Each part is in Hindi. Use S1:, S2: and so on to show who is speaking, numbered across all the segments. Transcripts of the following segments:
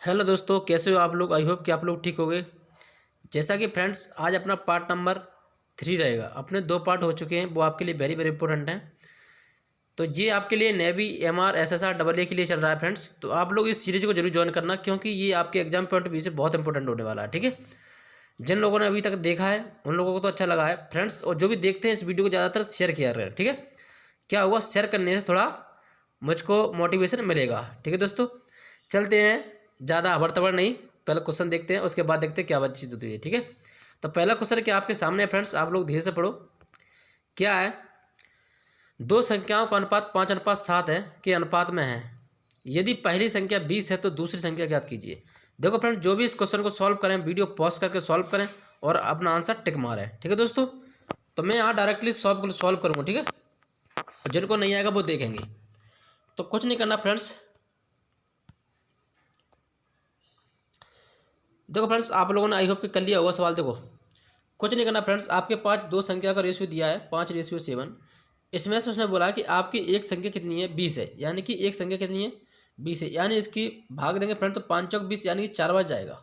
S1: हेलो दोस्तों, कैसे हो आप लोग। आई होप कि आप लोग ठीक हो गए। जैसा कि फ्रेंड्स आज अपना पार्ट नंबर 3 रहेगा। अपने 2 पार्ट हो चुके हैं, वो आपके लिए वेरी वेरी इंपॉर्टेंट हैं। तो ये आपके लिए navy MR SSR double A के लिए चल रहा है फ्रेंड्स। तो आप लोग इस सीरीज को जरूर ज्वाइन करना, क्योंकि ये आपके एग्जाम पॉइंट ऑफ व्यू से बहुत इंपॉर्टेंट होने वाला है। ठीक है, जिन लोगों ने अभी तक देखा है उन लोगों को तो अच्छा लगा है फ्रेंड्स, और जो भी देखते हैं इस वीडियो को ज़्यादातर शेयर किया करें। ठीक है, क्या हुआ, शेयर करने से थोड़ा मुझको मोटिवेशन मिलेगा। ठीक है दोस्तों, चलते हैं, ज़्यादा हबड़ तबड़ नहीं, पहले क्वेश्चन देखते हैं, उसके बाद देखते हैं क्या बातचीत होती है। ठीक है, तो पहला क्वेश्चन क्या आपके सामने है फ्रेंड्स, आप लोग धीरे से पढ़ो। क्या है, दो संख्याओं का अनुपात 5:7 है के अनुपात में है। यदि पहली संख्या 20 है तो दूसरी संख्या ज्ञात कीजिए। देखो फ्रेंड्स, जो भी इस क्वेश्चन को सॉल्व करें वीडियो पॉज करके सॉल्व करें और अपना आंसर टिक मारें। ठीक है दोस्तों, तो मैं यहाँ डायरेक्टली सॉल्व करूँगा। ठीक है, जिनको नहीं आएगा वो देखेंगे। तो कुछ नहीं करना फ्रेंड्स, देखो फ्रेंड्स आप लोगों ने आई होप कि कर लिया होगा सवाल। देखो कुछ नहीं करना फ्रेंड्स, आपके पास दो संख्या का रेशियो दिया है 5:7। इसमें से उसने बोला कि आपकी एक संख्या कितनी है, 20 है, यानी कि एक संख्या कितनी है, 20 है, यानी इसकी भाग देंगे फ्रेंड तो 5 चौक 20, यानी कि 4 बार जाएगा।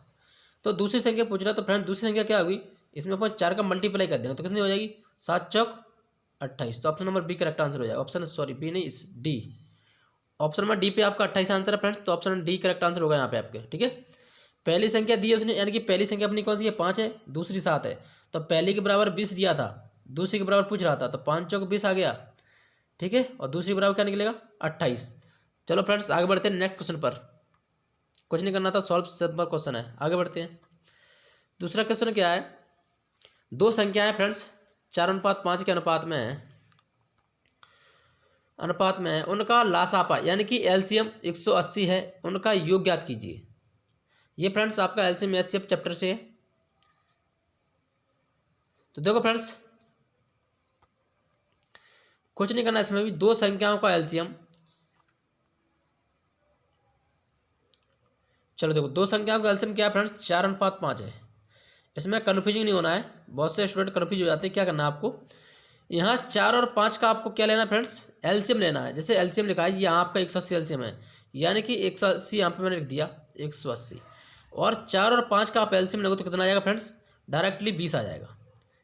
S1: तो दूसरी संख्या पूछ रहा है, तो फ्रेंड दूसरी संख्या क्या होगी, इसमें अपन 4 का मल्टीप्लाई कर देंगे तो कितनी हो जाएगी, 7 चौक 28। तो option number B correct answer हो जाएगा। ऑप्शन सॉरी बी नहीं, डी। ऑप्शन नंबर डी पे आपका 28 आंसर है फ्रेंड्स, तो ऑप्शन डी करेक्ट आंसर होगा यहाँ पे आपके। ठीक है, पहली संख्या दी है उसने, यानी कि पहली संख्या अपनी कौन सी है, 5 है, दूसरी 7 है। तो पहली के बराबर 20 दिया था, दूसरी के बराबर पूछ रहा था, तो 5 चौक 20 आ गया। ठीक है, और दूसरी बराबर क्या निकलेगा, 28। चलो फ्रेंड्स आगे बढ़ते हैं नेक्स्ट क्वेश्चन पर। कुछ नहीं करना था, सॉल्व सिंपल क्वेश्चन है, आगे बढ़ते हैं। दूसरा क्वेश्चन क्या है, दो संख्याएं फ्रेंड्स 4:5 के अनुपात में है, उनका लासापा यानी कि एलसीएम 180 है, उनका योग ज्ञात कीजिए। ये फ्रेंड्स आपका एलसीएम एचसीएफ चैप्टर से है। तो देखो फ्रेंड्स कुछ नहीं करना, इसमें भी दो संख्याओं का एलसीएम, चलो देखो दो संख्याओं का एलसीएम क्या है फ्रेंड्स, 4:5 है। इसमें कन्फ्यूजिंग नहीं होना है, बहुत से स्टूडेंट कन्फ्यूज हो जाते हैं। क्या करना है आपको, यहाँ 4 और 5 का आपको क्या लेना है फ्रेंड्स, एलसीएम लेना है। जैसे एलसीएम लिखा है, यहाँ आपका 180 एलसीएम है, यानी कि 180 यहाँ पे मैंने लिख दिया 180, और 4 और 5 का आप एलसीएम लोगे तो कितना आ जाएगा फ्रेंड्स, डायरेक्टली 20 आ जाएगा।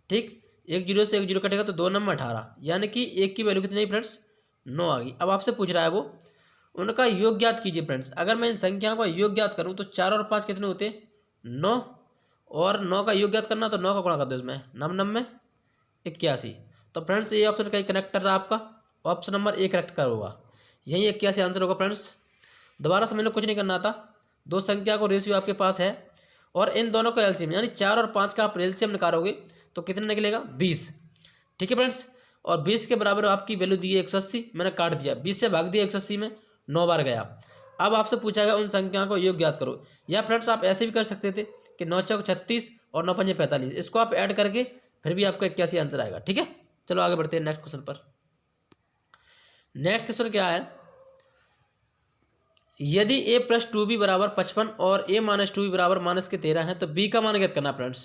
S1: ठीक, एक जीरो से एक जीरो कटेगा तो 2 नंबर 18, यानी कि एक की वैल्यू कितनी फ्रेंड्स, 9 आ गई। अब आपसे पूछ रहा है वो, उनका योग ज्ञात कीजिए फ्रेंड्स। अगर मैं इन संख्याओं का योग ज्ञात करूँ तो 4 और 5 कितने होते हैं, 9, और 9 का योग ज्ञात करना तो 9 का गुणा कर दो इसमें, 9 9 में 81। तो फ्रेंड्स ये ऑप्शन कहीं कनेक्ट कर रहा है आपका, ऑप्शन नंबर ए करेक्ट कर होगा, यही 81 आंसर होगा फ्रेंड्स। दोबारा समझ लो, कुछ नहीं करना था, दो संख्या को रेशियो आपके पास है और इन दोनों को एलसीएम, यानी 4 और 5 का आप एलसीएम निकालोगे तो कितना निकलेगा, 20। ठीक है फ्रेंड्स, और 20 के बराबर आपकी वैल्यू दी है 180, मैंने काट दिया, 20 से भाग दिया 180 में, 9 बार गया। अब आपसे पूछा गया उन संख्याओं को योग ज्ञात करो, या फ्रेंड्स आप ऐसे भी कर सकते थे कि 9 चौक 36 और 9 पंजे 45, इसको आप ऐड करके फिर भी आपका 81 आंसर आएगा। ठीक है, चलो आगे बढ़ते हैं नेक्स्ट क्वेश्चन पर। नेक्स्ट क्वेश्चन क्या है, यदि a+2b बराबर 55 और a-2b बराबर -13 है तो b का मान ज्ञात करना फ्रेंड्स।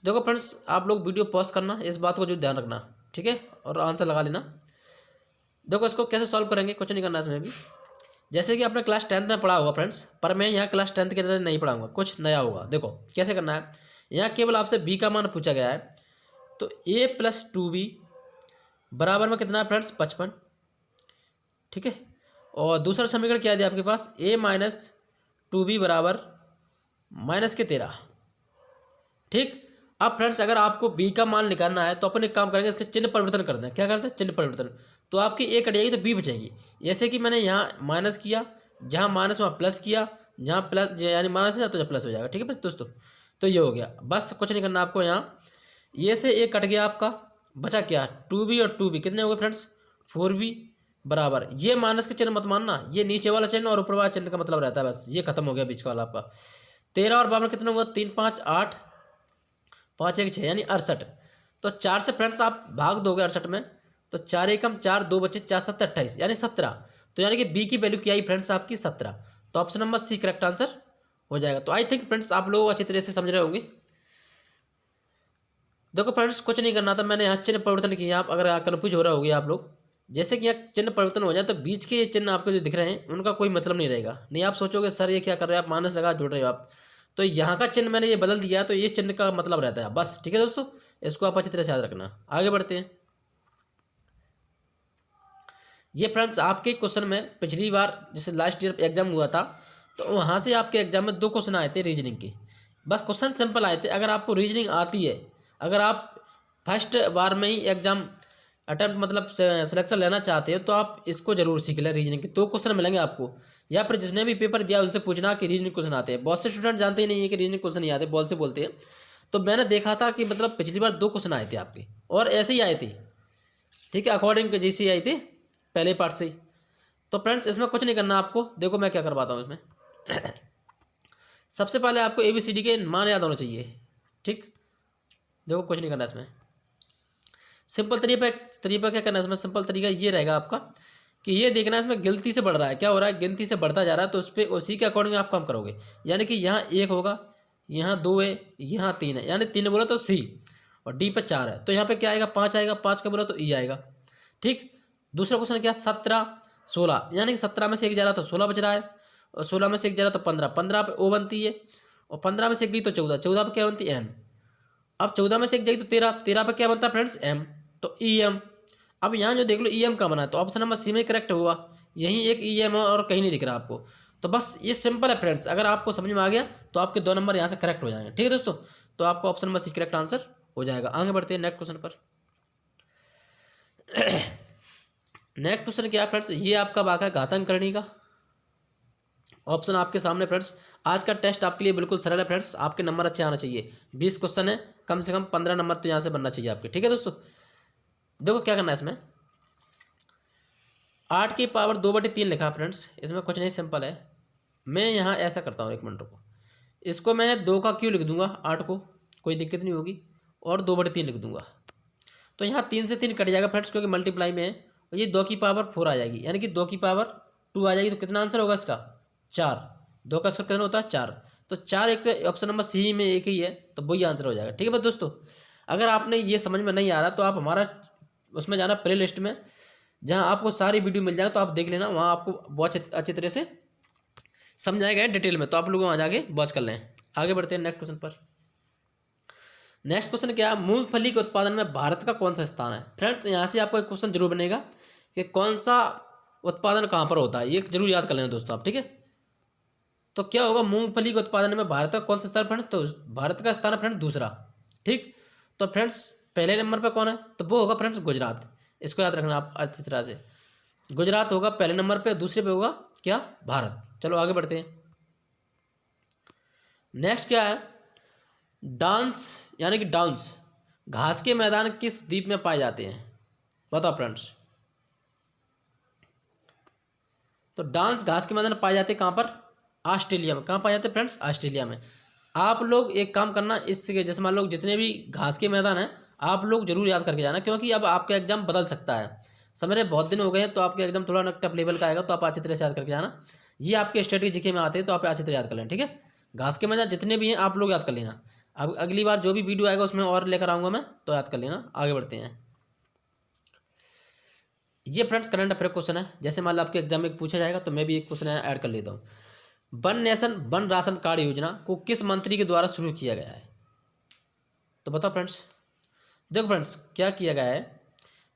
S1: देखो फ्रेंड्स आप लोग वीडियो पॉज करना, इस बात को जो ध्यान रखना। ठीक है, और आंसर लगा लेना। देखो इसको कैसे सॉल्व करेंगे, कुछ नहीं करना इसमें भी, जैसे कि आपने क्लास 10th में पढ़ा होगा फ्रेंड्स, पर मैं यहाँ क्लास 10th के अंदर नहीं पढ़ाऊंगा, कुछ नया होगा। देखो कैसे करना है, यहाँ केवल आपसे b का मान पूछा गया है, तो a+2b बराबर में कितना है फ्रेंड्स, 55। ठीक है, और दूसरा समीकरण क्या दिया आपके पास, a-2b बराबर -13। ठीक, अब फ्रेंड्स अगर आपको b का मान निकालना है तो अपन एक काम करेंगे, इसके चिन्ह परिवर्तन करते हैं। क्या करते हैं, चिन्ह परिवर्तन, तो आपकी a कट जाएगी तो b बचेगी। जैसे कि मैंने यहाँ माइनस किया, जहाँ माइनस वहाँ प्लस किया, जहाँ प्लस यानी माइनस है तो प्लस हो जाएगा। ठीक है दोस्तों, तो ये हो गया, बस कुछ नहीं करना आपको। यहाँ ये से a कट गया, आपका बचा क्या, 2b और 2b कितने हो गए फ्रेंड्स, 4b बराबर, ये माइनस के चिन्ह मत मानना, ये नीचे वाला चिन्ह और ऊपर वाला चिन्ह का मतलब रहता है, बस ये खत्म हो गया बीच का वाला आपका। 13 और 52 कितने हुआ, 3 5 8 5 1 6 यानी 68। तो 4 से फ्रेंड्स आप भाग दोगे 68 में, तो 4 एकम 4, 2 बचे, 4 7 28 यानी 17। तो यानी कि बी की वैल्यू क्या आई फ्रेंड्स आपकी, 17। तो option number C correct answer हो जाएगा। तो आई थिंक फ्रेंड्स आप लोग अच्छी तरह से समझ रहे होंगे। देखो फ्रेंड्स कुछ नहीं करना था, मैंने यहाँ चिन्ह परिवर्तन किया, आप अगर कन्फ्यूज हो रहे होगे आप लोग, जैसे कि यहाँ चिन्ह परिवर्तन हो जाए तो बीच के ये चिन्ह आपको जो दिख रहे हैं उनका कोई मतलब नहीं रहेगा। नहीं आप सोचोगे सर ये क्या कर रहे हैं आप, माइनस लगा जोड़ रहे हो आप, तो यहाँ का चिन्ह मैंने ये बदल दिया तो ये चिन्ह का मतलब रहता है बस। ठीक है दोस्तों, इसको आप अच्छी तरह से याद रखना। आगे बढ़ते हैं। ये फ्रेंड्स आपके क्वेश्चन में पिछली बार जैसे लास्ट ईयर एग्जाम हुआ था तो वहाँ से आपके एग्जाम में 2 क्वेश्चन आए थे रीजनिंग के। बस क्वेश्चन सिंपल आए थे। अगर आपको रीजनिंग आती है, अगर आप फर्स्ट बार में ही एग्जाम अटेम्प्ट मतलब सिलेक्शन लेना चाहते हो तो आप इसको जरूर सीख लें। रीजनिंग के 2 क्वेश्चन मिलेंगे आपको, या फिर जिसने भी पेपर दिया उनसे पूछना कि रीजनिंग क्वेश्चन आते हैं। बहुत से स्टूडेंट जानते ही नहीं है कि रीजनिंग क्वेश्चन नहीं आते, बॉल से बोलते हैं। तो मैंने देखा था कि मतलब पिछली बार 2 क्वेश्चन आए थे आपके और ऐसे ही आए थे। ठीक है, अकॉर्डिंग जैसे आए थे पहले पार्ट से ही। तो फ्रेंड्स इसमें कुछ नहीं करना आपको, देखो मैं क्या करवाता हूँ इसमें। सबसे पहले आपको ABCD के मान याद होना चाहिए। ठीक, देखो कुछ नहीं करना इसमें। सिंपल तरीका क्या करना है इसमें, सिंपल तरीका ये रहेगा आपका कि ये देखना है इसमें गिनती से बढ़ रहा है, क्या हो रहा है गिनती से बढ़ता जा रहा है, तो उस पर उसी के अकॉर्डिंग आप काम करोगे। यानी कि यहाँ 1 होगा, यहाँ 2 है, यहाँ 3 है, यानी 3 बोला तो C और D पे 4 है, तो यहाँ पे क्या आएगा 5 आएगा, 5 का बोला तो E आएगा। ठीक, दूसरा क्वेश्चन क्या 17 16, यानी कि 17 में से 1 जा रहा तो 16 बच रहा है, और 16 में से 1 जा रहा तो 15, 15 पे O बनती है, और 15 में से 1 गई तो 14, 14 पे क्या बनती है N। अब 14 में से 1 गई तो 13, 13 पे क्या बनता है फ्रेंड्स M, तो EM। अब यहाँ जो देख लो EM का बना है तो ऑप्शन नंबर C में करेक्ट हुआ। यही एक EM है और कहीं नहीं दिख रहा आपको। तो बस ये सिंपल है फ्रेंड्स, अगर आपको समझ में आ गया तो आपके 2 नंबर यहाँ से करेक्ट हो जाएंगे। ठीक है दोस्तों, तो आपको option number C correct answer हो जाएगा। आगे बढ़ते हैं नेक्स्ट क्वेश्चन पर। नेक्स्ट क्वेश्चन क्या है फ्रेंड्स, ये आपका वाक़ा है घातांक करने का। ऑप्शन आपके सामने फ्रेंड्स। आज का टेस्ट आपके लिए बिल्कुल सरल है फ्रेंड्स, आपके नंबर अच्छे आना चाहिए। 20 क्वेश्चन है, कम से कम 15 नंबर तो यहाँ से बनना चाहिए आपके। ठीक है दोस्तों, देखो क्या करना है इसमें। 8 की पावर 2/3 लिखा है फ्रेंड्स, इसमें कुछ नहीं सिंपल है। मैं यहाँ ऐसा करता हूँ, 1 मिनट को, इसको मैं 2 का क्यों लिख दूंगा 8 को, कोई दिक्कत नहीं होगी, और 2/3 लिख दूंगा। तो यहाँ 3 से 3 कट जाएगा फ्रेंड्स, क्योंकि मल्टीप्लाई में है, और ये 2 की पावर 4 आ जाएगी, यानी कि 2 की पावर 2 आ जाएगी। तो कितना आंसर होगा इसका 4, 2 का स्क्वायर कितना होता है 4, तो 4 एक तो ऑप्शन नंबर C में एक ही है, तो वही आंसर हो जाएगा। ठीक है बस दोस्तों, अगर आपने ये समझ में नहीं आ रहा तो आप हमारा उसमें जाना प्ले लिस्ट में, जहाँ आपको सारी वीडियो मिल जाए, तो आप देख लेना, वहाँ आपको बहुत अच्छी तरह से समझाया गया डिटेल में, तो आप लोग वहाँ जाके वॉच कर लें। आगे बढ़ते हैं नेक्स्ट क्वेश्चन पर। नेक्स्ट क्वेश्चन क्या है, मूंगफली के उत्पादन में भारत का कौन सा स्थान है। फ्रेंड्स यहाँ से आपको एक क्वेश्चन जरूर बनेगा कि कौन सा उत्पादन कहाँ पर होता है, ये जरूर याद कर लेना दोस्तों आप। ठीक है, तो क्या होगा मूंगफली के उत्पादन में भारत का कौन सा स्थान फ्रेंड्स, तो भारत का स्थान है फ्रेंड्स दूसरा। ठीक, तो फ्रेंड्स पहले नंबर पर कौन है, तो वो होगा फ्रेंड्स गुजरात। इसको याद रखना आप अच्छी तरह से, गुजरात होगा पहले नंबर पे, दूसरे पे होगा क्या भारत। चलो आगे बढ़ते हैं। नेक्स्ट क्या है, डांस यानी कि डाउन्स घास के मैदान किस द्वीप में पाए जाते हैं, बताओ फ्रेंड्स। तो डांस घास के मैदान पाए जाते हैं कहाँ पर, ऑस्ट्रेलिया में। कहाँ पाए जाते हैं फ्रेंड्स, ऑस्ट्रेलिया में। आप लोग एक काम करना, इससे जैसे मान लो जितने भी घास के मैदान हैं आप लोग जरूर याद करके जाना, क्योंकि अब आपका एग्जाम बदल सकता है। समय बहुत दिन हो गए हैं, तो आपके एग्जाम थोड़ा टफ लेवल का आएगा, तो आप अच्छी तरह से याद करके जाना। ये आपके स्टडी जीके में आते हैं, तो आप अच्छी तरह याद कर लेना। ठीक है, घास के मैदान जितने भी हैं आप लोग याद कर लेना। अब अगली बार जो भी वीडियो आएगा उसमें और लेकर आऊँगा मैं, तो याद कर लेना। आगे बढ़ते हैं। ये फ्रेंड्स करंट अफेयर क्वेश्चन है, जैसे मान लो आपके एग्जाम में पूछा जाएगा तो मैं भी एक क्वेश्चन ऐड कर लेता हूँ। One nation one ration card योजना को किस मंत्री के द्वारा शुरू किया गया है, तो बताओ फ्रेंड्स। देखो फ्रेंड्स क्या किया गया है,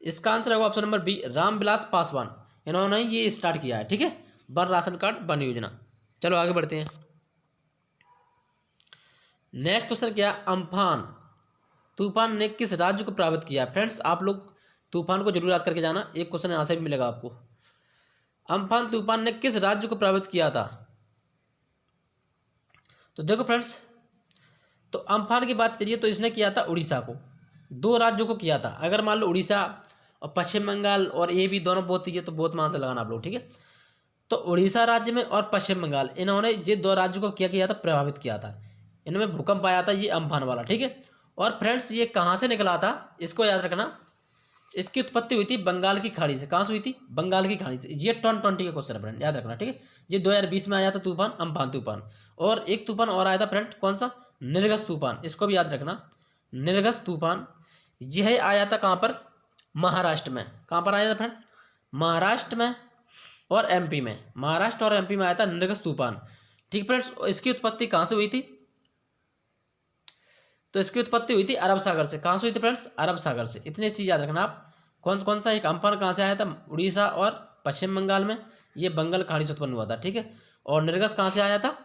S1: इसका आंसर होगा option number B, Ramvilas Paswan. इन्होंने ये स्टार्ट किया है। ठीक है, वन राशन कार्ड वन योजना। चलो आगे बढ़ते हैं। नेक्स्ट क्वेश्चन क्या, अम्फान तूफान ने किस राज्य को प्रभावित किया। फ्रेंड्स आप लोग तूफान को जरूर याद करके जाना, एक क्वेश्चन यहाँ से भी मिलेगा आपको। अम्फान तूफान ने किस राज्य को प्रभावित किया था, तो देखो फ्रेंड्स, तो अम्फान की बात करिए तो इसने किया था उड़ीसा को, 2 राज्यों को किया था। अगर मान लो उड़ीसा और पश्चिम बंगाल और ये भी दोनों बहुत ही है, तो बहुत मान से लगाना आप लोग। ठीक है, तो उड़ीसा राज्य में और पश्चिम बंगाल, इन्होंने ये 2 राज्यों को क्या किया था, प्रभावित किया था। इनमें भूकंप आया था, ये अम्फान वाला। ठीक है, और फ्रेंड्स ये कहाँ से निकला था, इसको याद रखना। इसकी उत्पत्ति हुई थी बंगाल की खाड़ी से। कहाँ से हुई थी, बंगाल की खाड़ी से। ये 2020 का क्वेश्चन है फ्रेंड, याद रखना। ठीक है, ये 2020 में आया था तूफान, अम्फान तूफान। और एक तूफान और आया था फ्रेंड, कौन सा, निर्गस तूफान। इसको भी याद रखना, निर्गस तूफान। यह आया था कहाँ पर, महाराष्ट्र में। कहाँ पर आया था फ्रेंड, महाराष्ट्र में और एमपी में, महाराष्ट्र और एमपी में आया था निर्गस तूफान। ठीक फ्रेंड्स, इसकी उत्पत्ति कहाँ से हुई थी? तो इसकी उत्पत्ति हुई थी अरब सागर से। कहाँ से हुई थी फ्रेंड्स? अरब सागर से। इतनी चीज़ याद रखना आप। कौन कौन सा? एक अम्फन कहाँ से आया था? उड़ीसा और पश्चिम बंगाल में, ये बंगाल खाड़ी से उत्पन्न हुआ था। ठीक है। और निर्गस कहाँ से आया था?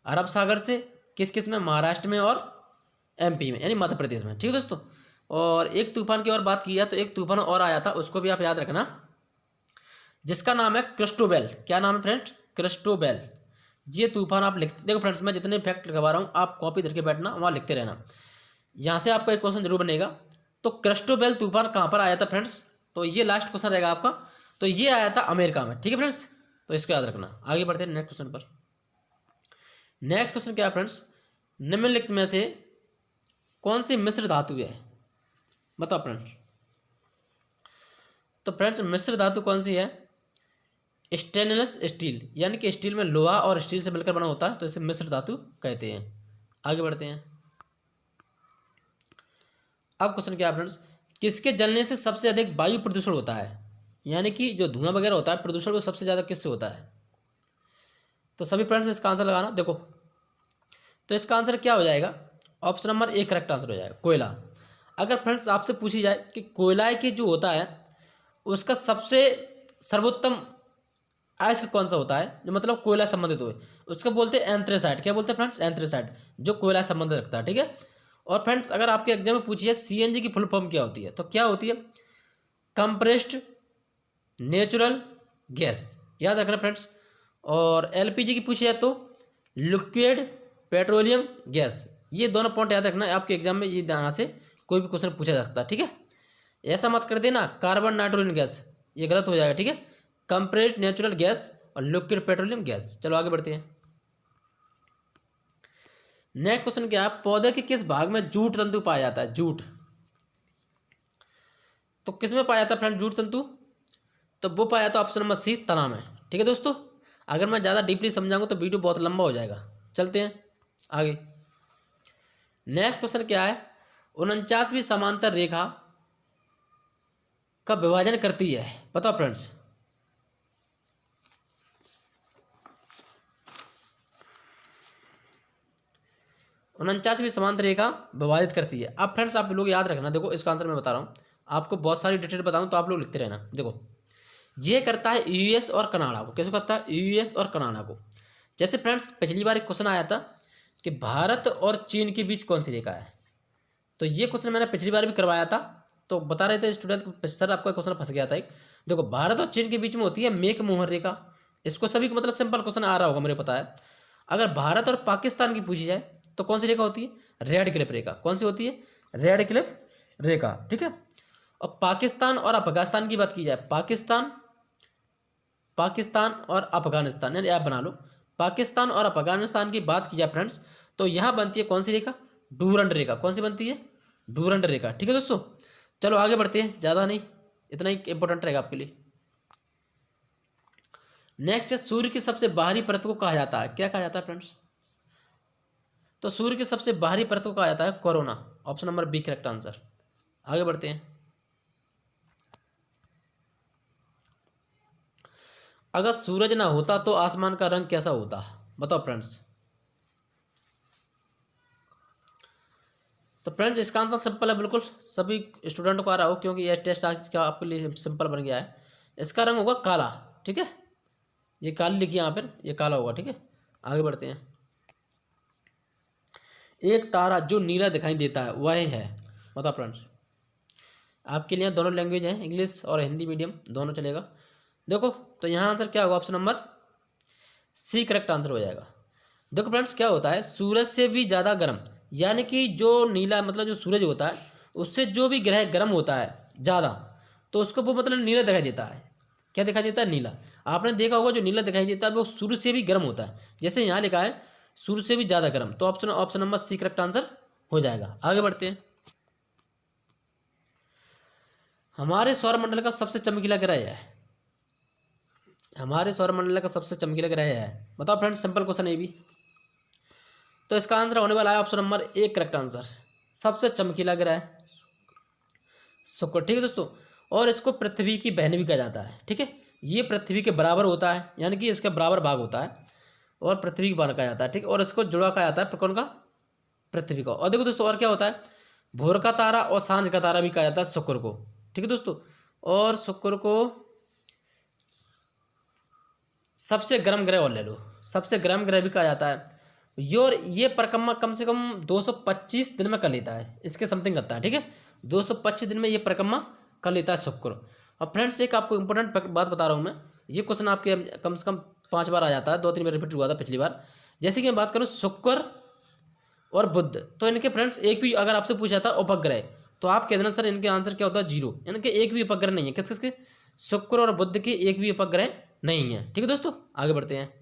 S1: अरब सागर से। किस किस में? महाराष्ट्र में और एमपी में, यानी मध्य प्रदेश में। ठीक है दोस्तों। और एक तूफान की और बात की है तो एक तूफान और आया था, उसको भी आप याद रखना, जिसका नाम है क्रिस्टोबेल। क्या नाम है फ्रेंड्स? क्रिस्टोबेल। ये तूफान आप लिखते, देखो फ्रेंड्स मैं जितने फैक्ट करवा रहा हूँ आप कॉपी धर के बैठना, वहाँ लिखते रहना। यहाँ से आपका एक क्वेश्चन जरूर बनेगा। तो क्रिस्टोबेल तूफान कहाँ पर आया था फ्रेंड्स? तो ये लास्ट क्वेश्चन रहेगा आपका। तो ये आया था अमेरिका में। ठीक है फ्रेंड्स, तो इसको याद रखना। आगे बढ़ते हैं नेक्स्ट क्वेश्चन पर। नेक्स्ट क्वेश्चन क्या है फ्रेंड्स? निम्नलिखित में से कौन सी मिश्र धातु है? बताओ फ्रेंड्स। तो फ्रेंड्स मिश्र धातु कौन सी है? स्टेनलेस स्टील, यानी कि स्टील में लोहा और स्टील से मिलकर बना होता है, तो इसे मिश्र धातु कहते हैं। आगे बढ़ते हैं। अब क्वेश्चन क्या है फ्रेंड्स? किसके जलने से सबसे अधिक वायु प्रदूषण होता है? यानी कि जो धुआं वगैरह होता है, प्रदूषण वो सबसे ज़्यादा किससे होता है? तो सभी फ्रेंड्स इसका आंसर लगाना। देखो, तो इसका आंसर क्या हो जाएगा? Option number A correct answer हो जाएगा, कोयला। अगर फ्रेंड्स आपसे पूछी जाए कि कोयला की जो होता है उसका सबसे सर्वोत्तम अयस्क कौन सा होता है, जो मतलब कोयला संबंधित हो, उसको बोलते हैं एंथ्रेसाइट। क्या बोलते हैं फ्रेंड्स? एंथ्रेसाइट, जो कोयला संबंधित रखता है। ठीक है। और फ्रेंड्स अगर आपके एग्जाम में पूछिए सीएनजी की फुल फॉर्म क्या होती है, तो क्या होती है? कंप्रेस्ड नेचुरल गैस, याद रखना फ्रेंड्स। और एलपीजी की पूछी जाए तो लिक्विड पेट्रोलियम गैस। ये दोनों पॉइंट याद रखना, आपके एग्जाम में ये यहाँ से कोई भी क्वेश्चन पूछा जा सकता है। ठीक है। ऐसा मत कर देना कार्बन नाइट्रोजन गैस, ये गलत हो जाएगा। ठीक है। कंप्रेस्ड नेचुरल गैस और लिक्विड पेट्रोलियम गैस। चलो आगे बढ़ते हैं। नेक्स्ट क्वेश्चन क्या है? पौधे के किस भाग में जूट तंतु पाया जाता है? जूट, तो किस में पाया जाता है फ्रेंड जूट तंतु? तो वो पाया जाता है ऑप्शन नंबर सी, तना में। ठीक है दोस्तों। अगर मैं ज़्यादा डीपली समझाऊंगा तो वीडियो बहुत लंबा हो जाएगा। चलते हैं आगे। नेक्स्ट क्वेश्चन क्या है? 49वीं समांतर रेखा का विभाजन करती है, बताओ फ्रेंड्स। उनचासवीं समांतर रेखा विभाजित करती है। अब फ्रेंड्स आप लोग याद रखना, देखो इसका आंसर मैं बता रहा हूँ आपको, बहुत सारी डिटेल बताऊँ तो आप लोग लिखते रहना। देखो ये करता है यूएस और कनाडा को। कैसे करता है? यूएस और कनाडा को। जैसे फ्रेंड्स पिछली बार एक क्वेश्चन आया था कि भारत और चीन के बीच कौन सी रेखा है, तो ये क्वेश्चन मैंने पिछली बार भी करवाया था। तो बता रहे थे स्टूडेंट सर आपका क्वेश्चन फंस गया था एक। देखो भारत और चीन के बीच में होती है मेक मोहन रेखा। इसको सभी को मतलब सिंपल क्वेश्चन आ रहा होगा मुझे पता है। अगर भारत और पाकिस्तान की पूछी जाए तो कौन सी रेखा होती है? रेड क्लिफ रेखा। कौन सी होती है? रेड क्लिफ रेखा। ठीक है। और पाकिस्तान और अफगानिस्तान की बात की जाए, पाकिस्तान और अफगानिस्तान, यानी ऐप बना लो। पाकिस्तान और अफगानिस्तान की बात की जाए फ्रेंड्स तो यहाँ बनती है कौन सी रेखा? डूरंड रेखा। कौन सी बनती है? डूरंड रेखा। ठीक है दोस्तों। चलो आगे बढ़ते हैं, ज़्यादा नहीं, इतना ही इंपॉर्टेंट रहेगा आपके लिए। नेक्स्ट है सूर्य की सबसे बाहरी परत को कहा जाता है, क्या कहा जाता है फ्रेंड्स? तो सूर्य की सबसे बाहरी परत को कहा जाता है corona. Option number B correct answer. आगे बढ़ते हैं। अगर सूरज ना होता तो आसमान का रंग कैसा होता, बताओ फ्रेंड्स। तो फ्रेंड्स इसका आंसर सिंपल है, बिल्कुल सभी स्टूडेंट को आ रहा हो क्योंकि यह टेस्ट आज का आपके लिए सिंपल बन गया है। इसका रंग होगा काला। ठीक है। ये काली लिखिए यहाँ पर, ये काला होगा। ठीक है। आगे बढ़ते हैं। एक तारा जो नीला दिखाई देता है वह है, बताओ फ्रेंड्स। आपके लिए दोनों लैंग्वेज हैं, इंग्लिश और हिंदी मीडियम दोनों चलेगा। देखो तो यहाँ आंसर क्या होगा? Option number C correct answer हो जाएगा। देखो फ्रेंड्स क्या होता है, सूरज से भी ज़्यादा गर्म, यानी कि जो नीला मतलब जो सूरज होता है उससे जो भी ग्रह गर्म होता है ज़्यादा, तो उसको वो मतलब नीला दिखाई देता है। क्या दिखाई देता है? नीला। आपने देखा होगा जो नीला दिखाई देता है वो सूर्य से भी गर्म होता है। जैसे यहाँ लिखा है सूर्य से भी ज़्यादा गर्म, तो option number C correct answer हो जाएगा। आगे बढ़ते हैं। हमारे सौरमंडल का सबसे चमकीला ग्रह है, हमारे सौरमंडल का सबसे चमकीला ग्रह है, बताओ फ्रेंड्स। सिंपल क्वेश्चन है भी। तो इसका आंसर होने वाला है option number A correct answer. सबसे चमकीला ग्रह शुक्र। ठीक है दोस्तों। और इसको पृथ्वी की बहन भी कहा जाता है। ठीक है, ये पृथ्वी के बराबर होता है, यानी कि इसका बराबर भाग होता है और पृथ्वी की बहन कहा जाता है। ठीक है, और इसको जुड़ा कहा जाता है कौन का, पृथ्वी का। और देखो दोस्तों और क्या होता है, भोर का तारा और सांझ का तारा भी कहा जाता है शुक्र को। ठीक है दोस्तों, और शुक्र को सबसे गर्म ग्रह और ले लो, सबसे गर्म ग्रह भी कहा जाता है। ये परिक्रमा कम से कम 225 दिन में कर लेता है, इसके समथिंग करता है। ठीक है, 225 दिन में ये परिक्रमा कर लेता है शुक्र। और फ्रेंड्स एक आपको इंपॉर्टेंट बात बता रहा हूँ मैं, ये क्वेश्चन आपके कम से कम 5 बार आ जाता है, 2-3 बार रिपीट हुआ था पिछली बार। जैसे कि मैं बात करूँ शुक्र और बुध, तो इनके फ्रेंड्स एक भी अगर आपसे पूछा था उपग्रह, तो आप कह देना सर इनके आंसर क्या होता है 0, इनके एक भी उपग्रह नहीं है। किस किसके, शुक्र और बुध के एक भी उपग्रह नहीं है। ठीक है दोस्तों, आगे बढ़ते हैं।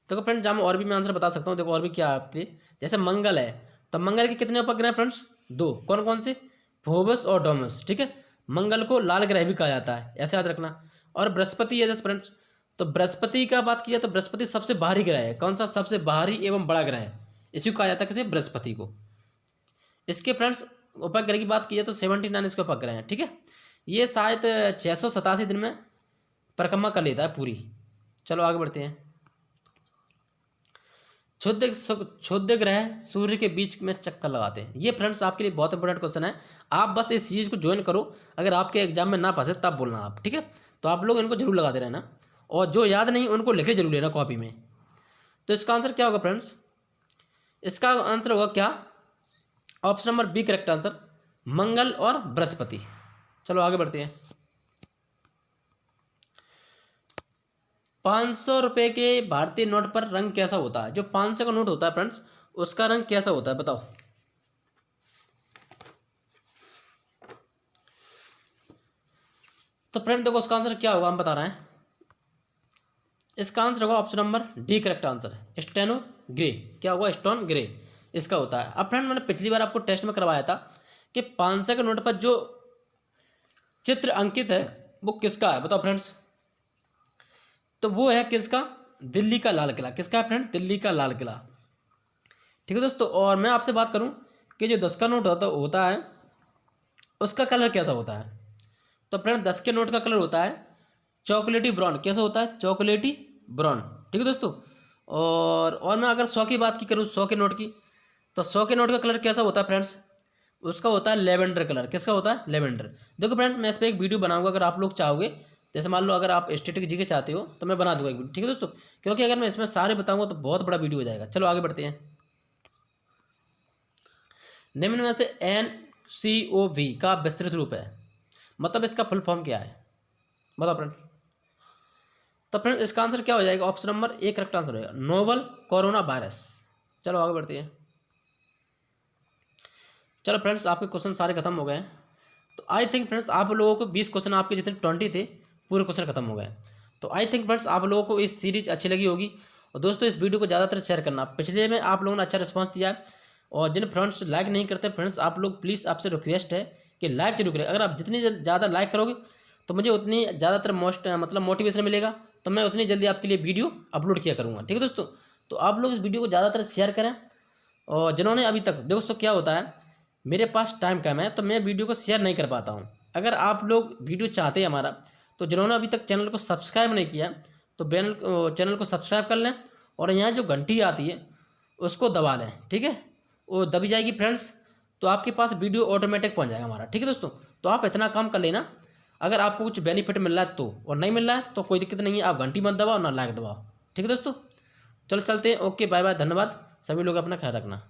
S1: देखो फ्रेंड्स जहाँ और भी मैं आंसर बता सकता हूँ, देखो और भी क्या है आपके लिए, जैसे मंगल है, तो मंगल के कितने उपग्रह हैं फ्रेंड्स, 2। कौन कौन से, फोबस और डोमस। ठीक है, मंगल को लाल ग्रह भी कहा जाता है, ऐसे याद रखना। और बृहस्पति है जैसे फ्रेंड्स, तो बृहस्पति का बात किया तो बृहस्पति सबसे बाहरी ग्रह है। कौन सा, सबसे बाहरी एवं बड़ा ग्रह है, इसी को कहा जाता है किसे, बृहस्पति को। इसके फ्रेंड्स उपग्रह की बात की है तो 79 इसके उपग्रह हैं। ठीक है, ये शायद 687 दिन में परिक्रमा कर लेता है पूरी। चलो आगे बढ़ते हैं। क्षुद्र ग्रह सूर्य के बीच में चक्कर लगाते हैं। ये फ्रेंड्स आपके लिए बहुत इंपॉर्टेंट क्वेश्चन है, आप बस इस चीज़ को ज्वाइन करो। अगर आपके एग्जाम में ना फंसे तब बोलना आप, ठीक है। तो आप लोग इनको जरूर लगाते रहना, और जो याद नहीं उनको लिखे जरूर लेना कॉपी में। तो इसका आंसर क्या होगा फ्रेंड्स, इसका आंसर होगा क्या, option number B correct answer, Mangal और बृहस्पति। चलो आगे बढ़ते हैं। 500 रुपये के भारतीय नोट पर रंग कैसा होता है। जो 500 का नोट होता है फ्रेंड्स, उसका रंग कैसा होता है बताओ। तो फ्रेंड देखो उसका आंसर क्या होगा, हम बता रहे हैं। इसका आंसर होगा option number D correct answer, steno grey. क्या होगा, स्टोन ग्रे इसका होता है। अब फ्रेंड मैंने पिछली बार आपको टेस्ट में करवाया था कि 500 के नोट पर जो चित्र अंकित है वो किसका है, बताओ फ्रेंड्स। तो वो है किसका, दिल्ली का लाल किला। किसका है फ्रेंड, दिल्ली का लाल किला। ठीक है दोस्तों, और मैं आपसे बात करूं कि जो 10 का नोट होता है उसका कलर कैसा होता है। तो फ्रेंड 10 के नोट का कलर होता है चॉकलेटी ब्राउन। कैसा होता है, चॉकलेटी ब्राउन। ठीक है दोस्तों, और मैं अगर 100 की बात की करूँ, 100 के नोट की, तो 100 के नोट का कलर कैसा होता है फ्रेंड्स, उसका होता है लेवेंडर कलर। किसका होता है, लेवेंडर। देखो फ्रेंड्स मैं इस पर एक वीडियो बनाऊंगा, अगर आप लोग चाहोगे, जैसे मान लो अगर आप स्टैटिक जीके चाहते हो तो मैं बना दूंगा एक वीडियो। ठीक है दोस्तों, क्योंकि अगर मैं इसमें सारे बताऊंगा तो बहुत बड़ा वीडियो हो जाएगा। चलो आगे बढ़ते हैं। निम्न में से NCOV का विस्तृत रूप है, मतलब इसका फुल फॉर्म क्या है, बताओ फ्रेंड। तो फ्रेंड इसका आंसर क्या हो जाएगा, option number A correct answer होगा, नोवल कोरोना वायरस। चलो आगे बढ़ते हैं। चलो फ्रेंड्स आपके क्वेश्चन सारे खत्म हो गए हैं। तो आई थिंक फ्रेंड्स आप लोगों को 20 क्वेश्चन, आपके जितने 20 थे पूरे क्वेश्चन खत्म हो गए। तो आई थिंक फ्रेंड्स आप लोगों को इस सीरीज अच्छी लगी होगी। और दोस्तों इस वीडियो को ज़्यादातर शेयर करना, पिछले में आप लोगों ने अच्छा रिस्पांस दिया है। और जिन फ्रेंड्स लाइक नहीं करते फ्रेंड्स, आप लोग प्लीज़ आपसे रिक्वेस्ट है कि लाइक जरूर करें। अगर आप जितनी ज़्यादा लाइक करोगे तो मुझे उतनी ज़्यादातर मोटिवेशन मिलेगा, तो मैं उतनी जल्दी आपके लिए वीडियो अपलोड किया करूँगा। ठीक है दोस्तों, तो आप लोग इस वीडियो को ज़्यादातर शेयर करें। और जिन्होंने अभी तक, दोस्तों क्या होता है मेरे पास टाइम कम है तो मैं वीडियो को शेयर नहीं कर पाता हूँ। अगर आप लोग वीडियो चाहते हैं हमारा, तो जिन्होंने अभी तक चैनल को सब्सक्राइब नहीं किया तो चैनल को सब्सक्राइब कर लें, और यहाँ जो घंटी आती है उसको दबा लें। ठीक है, वो दबी जाएगी फ्रेंड्स, तो आपके पास वीडियो ऑटोमेटिक पहुँच जाएगा हमारा। ठीक है दोस्तों, तो आप इतना काम कर लेना। अगर आपको कुछ बेनिफिट मिल रहा है तो, और नहीं मिल रहा है तो कोई दिक्कत नहीं है, आप घंटी मत दबाओ ना लाइक दबाओ। ठीक है दोस्तों, चलो चलते हैं। ओके बाय बाय, धन्यवाद। सभी लोग अपना ख्याल रखना।